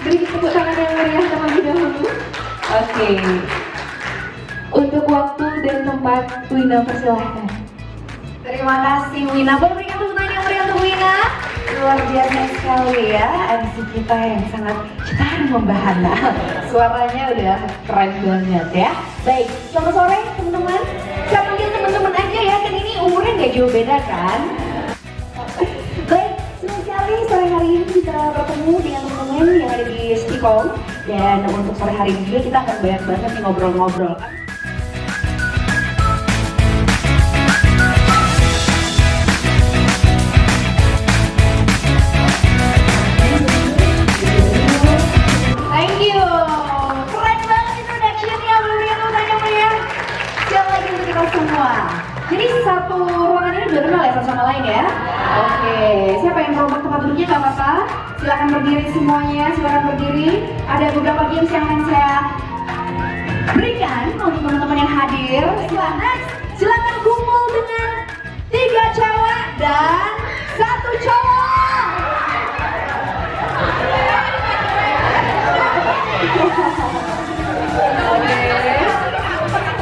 Beri tepuk tangan yang meriah terlebih dahulu. Oke. Untuk waktu dan tempat, Wina persilahkan. Terima kasih Wina. Boleh berikan tepuk tangan yang meriah untuk Wina. Luar biasa sekali ya MC kita yang sangat cetar membahana. Suaranya udah keren banget ya. Baik, selamat sore teman-teman. Saya panggil teman-teman aja ya, kan ini umurnya nggak jauh beda kan. Baik, senang sekali sore hari ini bisa bertemu dengan teman-teman yang ada di Stikom. Dan untuk sore hari ini juga kita akan banyak banget nih ngobrol-ngobrol. Thank you. Keren banget introduction-nya, boleh tanya-tanya. Sekali lagi untuk kita semua. Jadi satu ruangan ini udah kenal ya satu sama lain ya? Oke, siapa yang merubah tempat duduknya nggak apa-apa. Silakan berdiri semuanya, silakan berdiri. Ada beberapa games yang akan saya berikan untuk teman-teman yang hadir. Silakan kumpul dengan 3 cewek dan 1 cowok.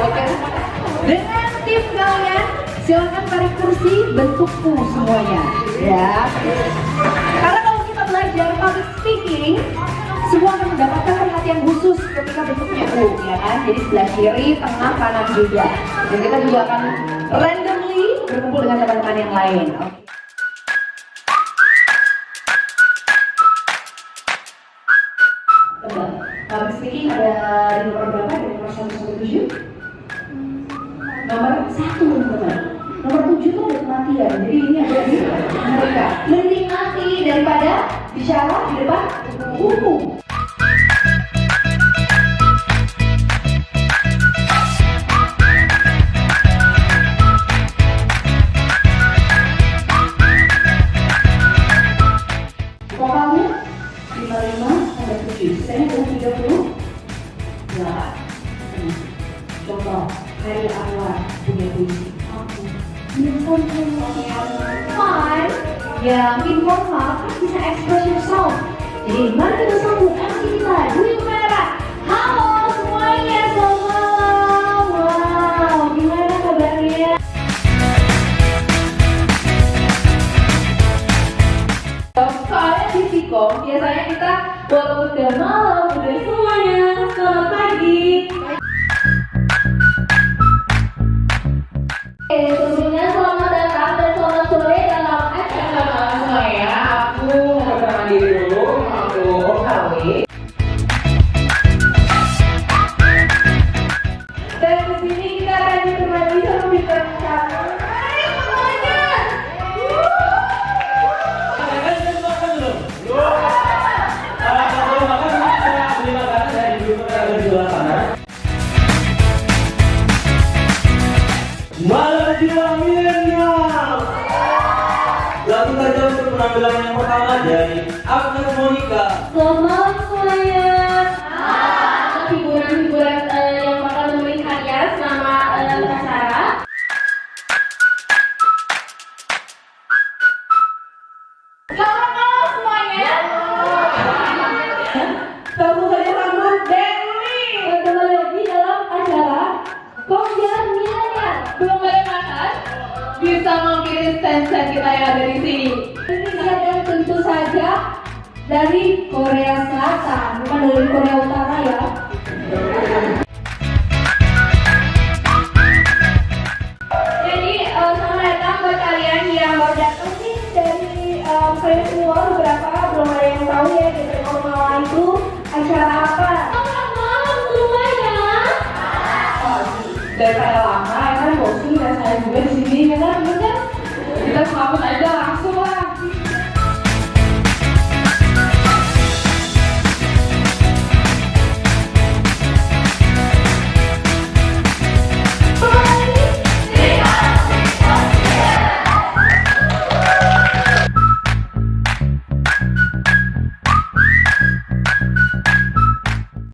Oke. Dengan tim kalian, silakan tarik kursi bentuk U semuanya, ya. Karena kalau kita belajar public speaking, semua akan mendapatkan perhatian khusus ketika bentuknya U, ya kan? Jadi sebelah kiri, tengah, kanan juga. Dan kita juga akan randomly berkumpul dengan teman-teman yang lain. Oke. Public speaking ada di nomor berapa? Dari nomor 1 sampai 7? Nomor 1 teman-teman. Nomor 7 itu ada kematian. Jadi ini ada di mereka. Mending mati daripada bicara di depan umum. Totalnya 55 sampai 7. Sisanya adalah 30. Nah, contoh Hari Anwar punya puisi. Aku informal, yang informal kan bisa express yourself. Jadi mari kita sambut MC kita, Dwi Merah. Halo semuanya, selamat malam. Wow, gimana kabarnya? Soalnya di Stikom biasanya kita walaupun udah malam, udah semuanya, selamat pagi. Sebelumnya selamat datang dan selamat sore dalam acara saya. Aku memperkenalkan diri dulu, aku Kawi. Dan di sini kita akan ditemani sama bintang tamu. Hai semuanya. Malam jiwa milenial. Langsung saja untuk penampilan yang pertama dari Agnes Monica. Selamat malam semuanya. Hiburan-hiburan yang bakal nemenin kalian selama acara. Selamat malam semuanya. Kamu saja sambut Dewi. Kembali lagi dalam acara Pembicaraan Milenial. Belum boleh makan? Bisa mampir stand-stand kita yang ada di sini. Ini dan tentu saja dari Korea Selatan, bukan dari Korea Utara ya. Jadi selamat datang buat kalian yang baru datang sih dari kalian semua, beberapa belum ada yang tahu ya dari Kormala itu acara apa. Selamat malam semuanya. Daripada lama ya kan bosan dan saya juga di sini ya kan, bener? Kita selamat aja lah